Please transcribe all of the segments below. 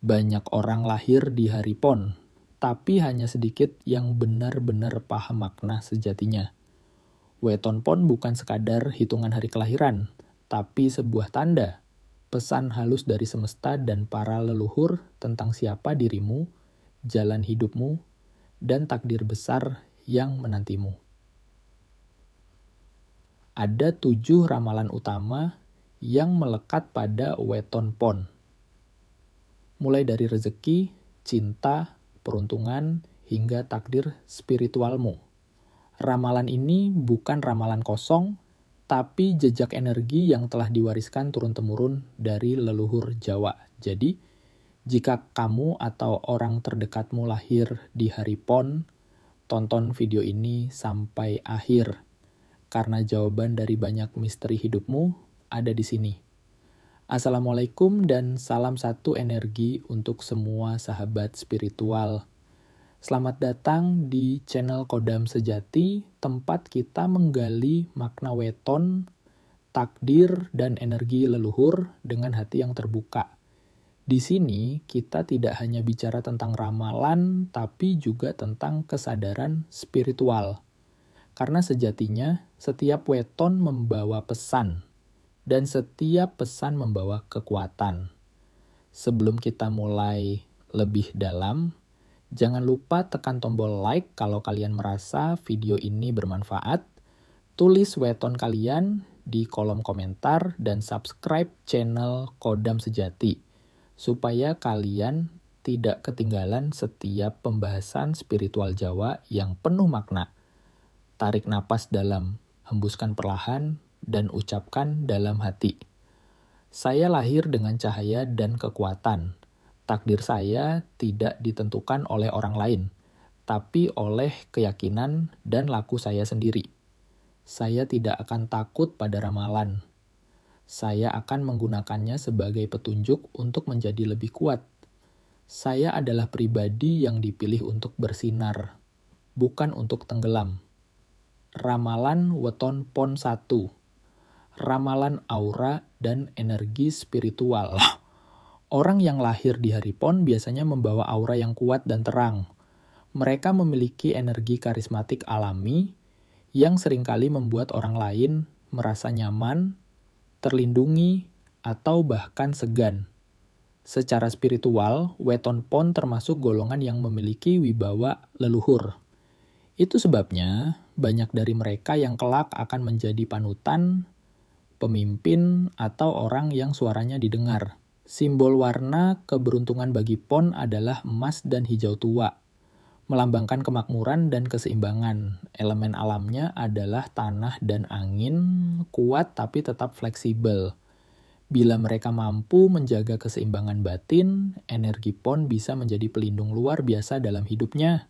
Banyak orang lahir di hari pon, tapi hanya sedikit yang benar-benar paham makna sejatinya. Weton pon bukan sekadar hitungan hari kelahiran, tapi sebuah tanda, pesan halus dari semesta dan para leluhur tentang siapa dirimu, jalan hidupmu, dan takdir besar yang menantimu. Ada 7 ramalan utama yang melekat pada weton pon. Mulai dari rezeki, cinta, peruntungan, hingga takdir spiritualmu. Ramalan ini bukan ramalan kosong, tapi jejak energi yang telah diwariskan turun-temurun dari leluhur Jawa. Jadi, jika kamu atau orang terdekatmu lahir di hari pon, tonton video ini sampai akhir. Karena jawaban dari banyak misteri hidupmu ada di sini. Assalamualaikum dan salam satu energi untuk semua sahabat spiritual. Selamat datang di channel Kodam Sejati, tempat kita menggali makna weton, takdir, dan energi leluhur dengan hati yang terbuka. Di sini kita tidak hanya bicara tentang ramalan, tapi juga tentang kesadaran spiritual. Karena sejatinya setiap weton membawa pesan, dan setiap pesan membawa kekuatan. Sebelum kita mulai lebih dalam, jangan lupa tekan tombol like kalau kalian merasa video ini bermanfaat, tulis weton kalian di kolom komentar, dan subscribe channel Kodam Sejati, supaya kalian tidak ketinggalan setiap pembahasan spiritual Jawa yang penuh makna. Tarik napas dalam, hembuskan perlahan, dan ucapkan dalam hati. Saya lahir dengan cahaya dan kekuatan. Takdir saya tidak ditentukan oleh orang lain, tapi oleh keyakinan dan laku saya sendiri. Saya tidak akan takut pada ramalan. Saya akan menggunakannya sebagai petunjuk untuk menjadi lebih kuat. Saya adalah pribadi yang dipilih untuk bersinar, bukan untuk tenggelam. Ramalan weton pon 1. Ramalan aura dan energi spiritual. Orang yang lahir di hari pon biasanya membawa aura yang kuat dan terang. Mereka memiliki energi karismatik alami yang seringkali membuat orang lain merasa nyaman, terlindungi, atau bahkan segan. Secara spiritual, weton pon termasuk golongan yang memiliki wibawa leluhur. Itu sebabnya banyak dari mereka yang kelak akan menjadi panutan, pemimpin, atau orang yang suaranya didengar. Simbol warna keberuntungan bagi pon adalah emas dan hijau tua, melambangkan kemakmuran dan keseimbangan. Elemen alamnya adalah tanah dan angin, kuat tapi tetap fleksibel. Bila mereka mampu menjaga keseimbangan batin, energi pon bisa menjadi pelindung luar biasa dalam hidupnya.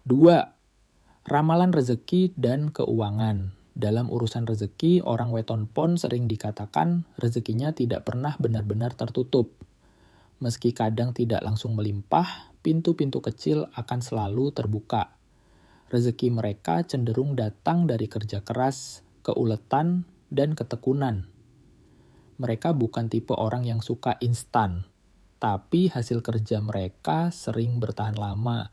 2. Ramalan rezeki dan keuangan. Dalam urusan rezeki, orang weton pon sering dikatakan rezekinya tidak pernah benar-benar tertutup. Meski kadang tidak langsung melimpah, pintu-pintu kecil akan selalu terbuka. Rezeki mereka cenderung datang dari kerja keras, keuletan, dan ketekunan. Mereka bukan tipe orang yang suka instan, tapi hasil kerja mereka sering bertahan lama.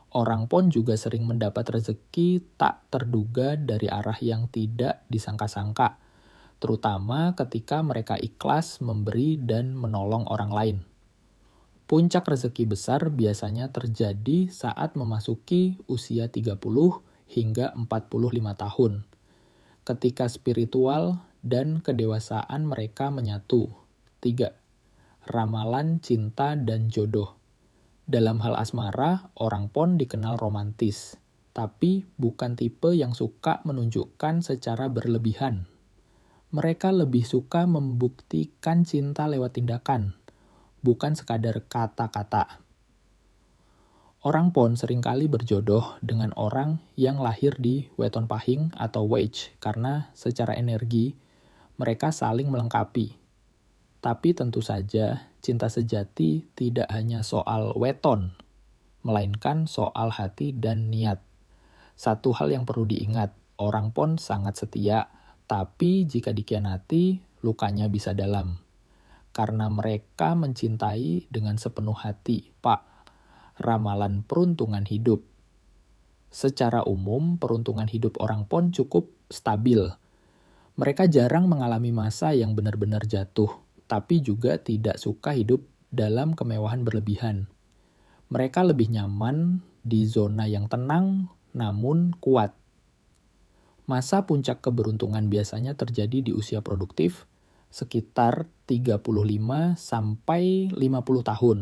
Orang pon juga sering mendapat rezeki tak terduga dari arah yang tidak disangka-sangka, terutama ketika mereka ikhlas memberi dan menolong orang lain. Puncak rezeki besar biasanya terjadi saat memasuki usia 30 hingga 45 tahun, ketika spiritual dan kedewasaan mereka menyatu. 3. Ramalan cinta dan jodoh. Dalam hal asmara, orang pon dikenal romantis, tapi bukan tipe yang suka menunjukkan secara berlebihan. Mereka lebih suka membuktikan cinta lewat tindakan, bukan sekadar kata-kata. Orang pon seringkali berjodoh dengan orang yang lahir di weton pahing atau wage, karena secara energi mereka saling melengkapi. Tapi tentu saja, cinta sejati tidak hanya soal weton, melainkan soal hati dan niat. Satu hal yang perlu diingat, orang pon sangat setia, tapi jika dikhianati, lukanya bisa dalam. karena mereka mencintai dengan sepenuh hati. Pak, ramalan peruntungan hidup. Secara umum, peruntungan hidup orang PON cukup stabil. Mereka jarang mengalami masa yang benar-benar jatuh, tapi juga tidak suka hidup dalam kemewahan berlebihan. Mereka lebih nyaman di zona yang tenang namun kuat. Masa puncak keberuntungan biasanya terjadi di usia produktif, sekitar 35 sampai 50 tahun.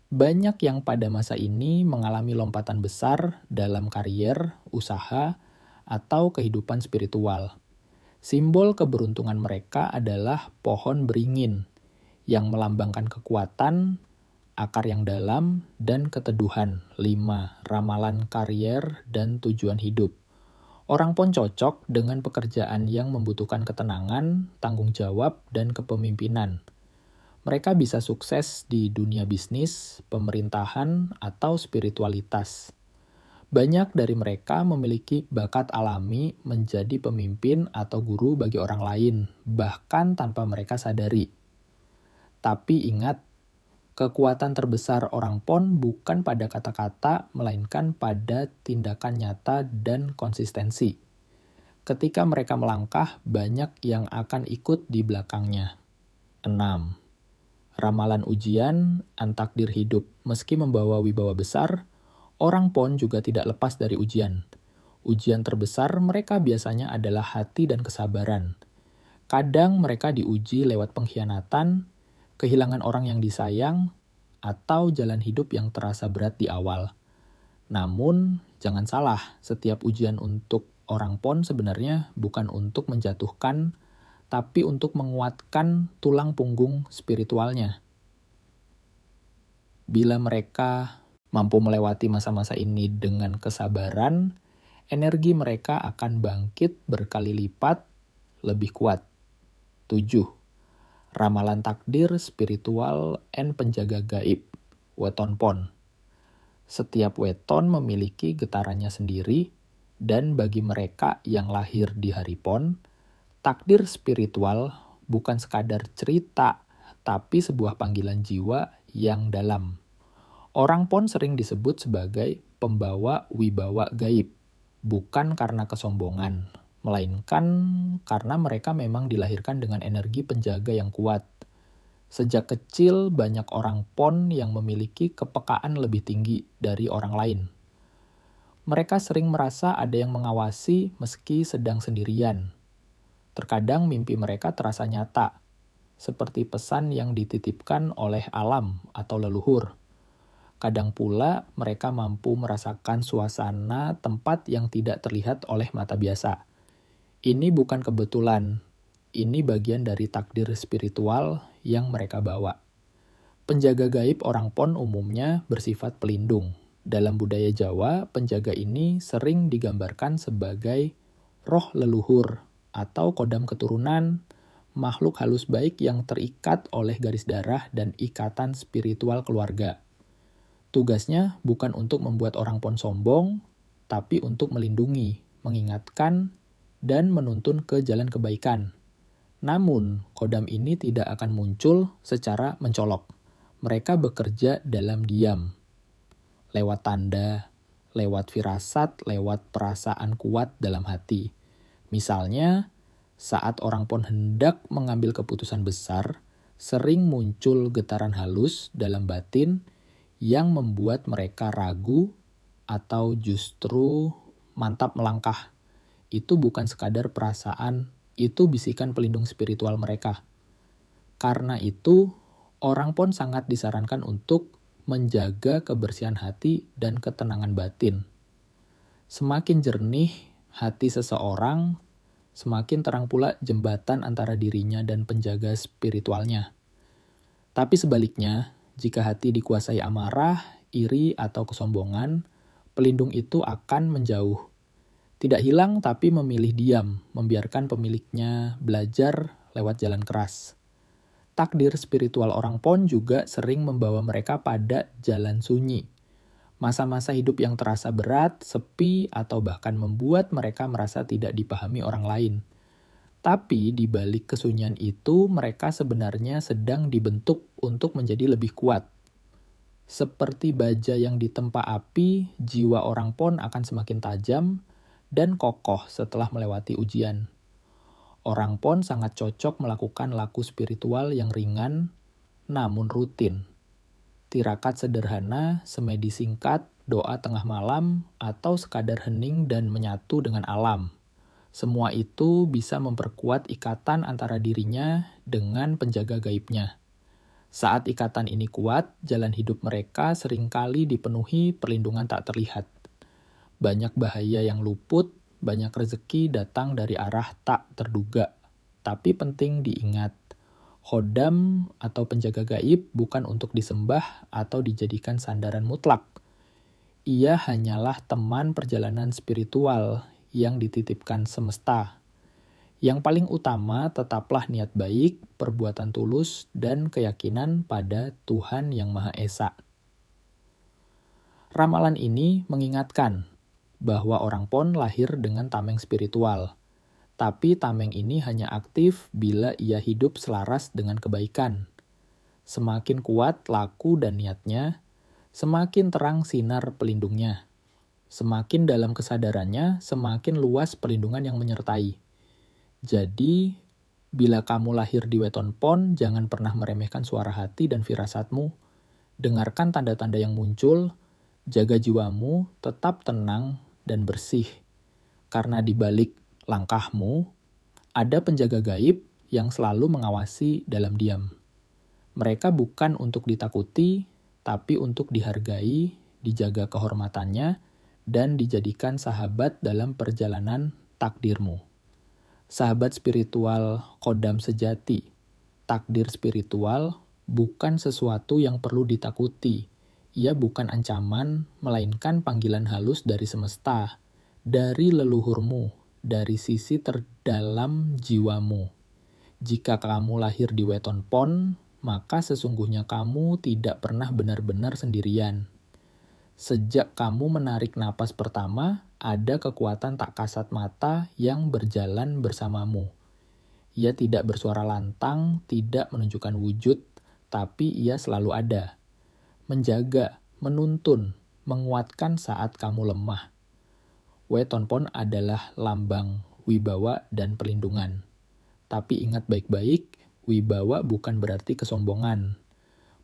Banyak yang pada masa ini mengalami lompatan besar dalam karier, usaha, atau kehidupan spiritual. Simbol keberuntungan mereka adalah pohon beringin yang melambangkan kekuatan, akar yang dalam, dan keteduhan. 5. Ramalan karier dan tujuan hidup. Orang PON cocok dengan pekerjaan yang membutuhkan ketenangan, tanggung jawab, dan kepemimpinan. Mereka bisa sukses di dunia bisnis, pemerintahan, atau spiritualitas. Banyak dari mereka memiliki bakat alami menjadi pemimpin atau guru bagi orang lain, bahkan tanpa mereka sadari. Tapi ingat, kekuatan terbesar orang PON bukan pada kata-kata, melainkan pada tindakan nyata dan konsistensi. Ketika mereka melangkah, banyak yang akan ikut di belakangnya. 6. Ramalan ujian, antakdir hidup. Meski membawa wibawa besar, orang PON juga tidak lepas dari ujian. Ujian terbesar mereka biasanya adalah hati dan kesabaran. Kadang mereka diuji lewat pengkhianatan, kehilangan orang yang disayang, atau jalan hidup yang terasa berat di awal. Namun, jangan salah, setiap ujian untuk orang PON sebenarnya bukan untuk menjatuhkan, tapi untuk menguatkan tulang punggung spiritualnya. Bila mereka mampu melewati masa-masa ini dengan kesabaran, energi mereka akan bangkit berkali lipat lebih kuat. 7. Ramalan takdir, spiritual, and penjaga gaib. Weton PON. Setiap weton memiliki getarannya sendiri, dan bagi mereka yang lahir di hari PON, takdir spiritual bukan sekadar cerita, tapi sebuah panggilan jiwa yang dalam. Orang PON sering disebut sebagai pembawa wibawa gaib, bukan karena kesombongan, melainkan karena mereka memang dilahirkan dengan energi penjaga yang kuat. Sejak kecil, banyak orang PON yang memiliki kepekaan lebih tinggi dari orang lain. Mereka sering merasa ada yang mengawasi meski sedang sendirian. Terkadang mimpi mereka terasa nyata, seperti pesan yang dititipkan oleh alam atau leluhur. Kadang pula mereka mampu merasakan suasana tempat yang tidak terlihat oleh mata biasa. Ini bukan kebetulan, ini bagian dari takdir spiritual yang mereka bawa. Penjaga gaib orang PON umumnya bersifat pelindung. Dalam budaya Jawa, penjaga ini sering digambarkan sebagai roh leluhur atau kodam keturunan, makhluk halus baik yang terikat oleh garis darah dan ikatan spiritual keluarga. Tugasnya bukan untuk membuat orang PON sombong, tapi untuk melindungi, mengingatkan, dan menuntun ke jalan kebaikan. Namun, kodam ini tidak akan muncul secara mencolok. Mereka bekerja dalam diam. Lewat tanda, lewat firasat, lewat perasaan kuat dalam hati. Misalnya, saat orang PON hendak mengambil keputusan besar, sering muncul getaran halus dalam batin yang membuat mereka ragu atau justru mantap melangkah. Itu bukan sekadar perasaan, itu bisikan pelindung spiritual mereka. Karena itu, orang PON sangat disarankan untuk menjaga kebersihan hati dan ketenangan batin. Semakin jernih hati seseorang, semakin terang pula jembatan antara dirinya dan penjaga spiritualnya. Tapi sebaliknya, jika hati dikuasai amarah, iri, atau kesombongan, pelindung itu akan menjauh. Tidak hilang tapi memilih diam, membiarkan pemiliknya belajar lewat jalan keras. Takdir spiritual orang PON juga sering membawa mereka pada jalan sunyi. Masa-masa hidup yang terasa berat, sepi, atau bahkan membuat mereka merasa tidak dipahami orang lain. Tapi di balik kesunyian itu, mereka sebenarnya sedang dibentuk untuk menjadi lebih kuat. Seperti baja yang ditempa api, jiwa orang pon akan semakin tajam dan kokoh setelah melewati ujian. Orang pon sangat cocok melakukan laku spiritual yang ringan, namun rutin. Tirakat sederhana, semedi singkat, doa tengah malam, atau sekadar hening dan menyatu dengan alam. Semua itu bisa memperkuat ikatan antara dirinya dengan penjaga gaibnya. Saat ikatan ini kuat, jalan hidup mereka seringkali dipenuhi perlindungan tak terlihat. Banyak bahaya yang luput, banyak rezeki datang dari arah tak terduga. Tapi penting diingat, khodam atau penjaga gaib bukan untuk disembah atau dijadikan sandaran mutlak. Ia hanyalah teman perjalanan spiritual yang dititipkan semesta. Yang paling utama tetaplah niat baik, perbuatan tulus, dan keyakinan pada Tuhan Yang Maha Esa. Ramalan ini mengingatkan bahwa orang pon lahir dengan tameng spiritual. Tapi tameng ini hanya aktif bila ia hidup selaras dengan kebaikan. Semakin kuat laku dan niatnya, semakin terang sinar pelindungnya. Semakin dalam kesadarannya, semakin luas perlindungan yang menyertai. Jadi, bila kamu lahir di weton pon, jangan pernah meremehkan suara hati dan firasatmu. Dengarkan tanda-tanda yang muncul, jaga jiwamu tetap tenang dan bersih. Karena di balik langkahmu, ada penjaga gaib yang selalu mengawasi dalam diam. Mereka bukan untuk ditakuti, tapi untuk dihargai, dijaga kehormatannya, dan dijadikan sahabat dalam perjalanan takdirmu. Sahabat spiritual khodam sejati, takdir spiritual bukan sesuatu yang perlu ditakuti. Ia bukan ancaman, melainkan panggilan halus dari semesta, dari leluhurmu, dari sisi terdalam jiwamu. Jika kamu lahir di weton pon, maka sesungguhnya kamu tidak pernah benar-benar sendirian. Sejak kamu menarik napas pertama, ada kekuatan tak kasat mata yang berjalan bersamamu. Ia tidak bersuara lantang, tidak menunjukkan wujud, tapi ia selalu ada. Menjaga, menuntun, menguatkan saat kamu lemah. Weton pon adalah lambang wibawa dan perlindungan. Tapi ingat baik-baik, wibawa bukan berarti kesombongan.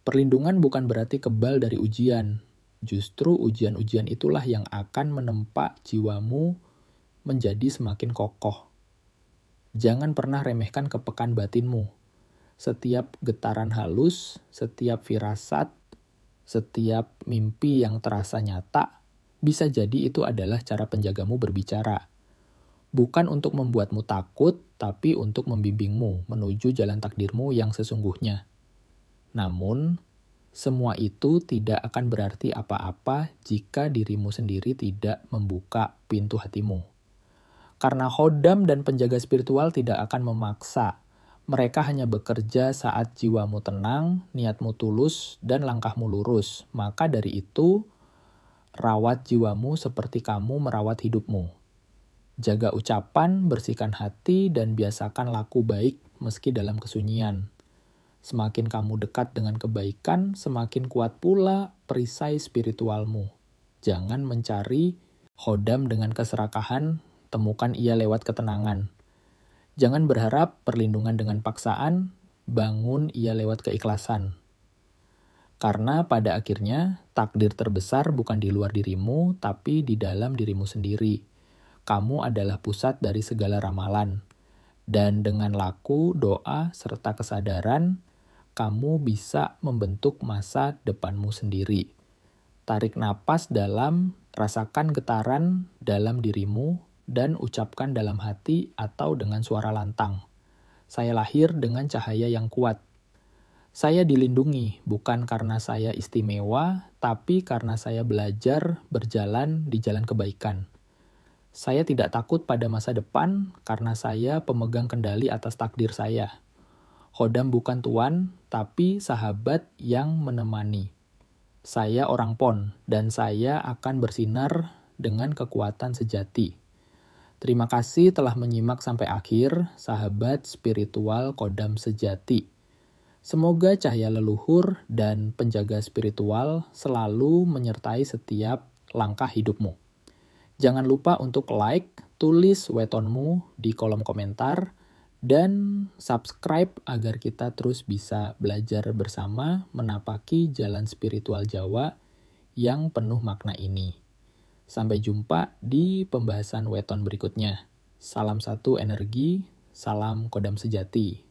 Perlindungan bukan berarti kebal dari ujian. Justru ujian-ujian itulah yang akan menempa jiwamu menjadi semakin kokoh. Jangan pernah remehkan kepekaan batinmu. Setiap getaran halus, setiap firasat, setiap mimpi yang terasa nyata, bisa jadi itu adalah cara penjagamu berbicara. Bukan untuk membuatmu takut, tapi untuk membimbingmu menuju jalan takdirmu yang sesungguhnya. Namun, semua itu tidak akan berarti apa-apa jika dirimu sendiri tidak membuka pintu hatimu. Karena khodam dan penjaga spiritual tidak akan memaksa. Mereka hanya bekerja saat jiwamu tenang, niatmu tulus, dan langkahmu lurus. Maka dari itu, rawat jiwamu seperti kamu merawat hidupmu. Jaga ucapan, bersihkan hati, dan biasakan laku baik meski dalam kesunyian. Semakin kamu dekat dengan kebaikan, semakin kuat pula perisai spiritualmu. Jangan mencari khodam dengan keserakahan, temukan ia lewat ketenangan. Jangan berharap perlindungan dengan paksaan, bangun ia lewat keikhlasan. Karena pada akhirnya, takdir terbesar bukan di luar dirimu, tapi di dalam dirimu sendiri. Kamu adalah pusat dari segala ramalan. Dan dengan laku, doa, serta kesadaran, kamu bisa membentuk masa depanmu sendiri. Tarik napas dalam, rasakan getaran dalam dirimu, dan ucapkan dalam hati atau dengan suara lantang. Saya lahir dengan cahaya yang kuat. Saya dilindungi bukan karena saya istimewa, tapi karena saya belajar berjalan di jalan kebaikan. Saya tidak takut pada masa depan karena saya pemegang kendali atas takdir saya. Khodam bukan tuan, tapi sahabat yang menemani. Saya orang pon, dan saya akan bersinar dengan kekuatan sejati. Terima kasih telah menyimak sampai akhir, sahabat spiritual Kodam Sejati. Semoga cahaya leluhur dan penjaga spiritual selalu menyertai setiap langkah hidupmu. Jangan lupa untuk like, tulis wetonmu di kolom komentar, dan subscribe agar kita terus bisa belajar bersama menapaki jalan spiritual Jawa yang penuh makna ini. Sampai jumpa di pembahasan weton berikutnya. Salam satu energi, salam Kodam Sejati.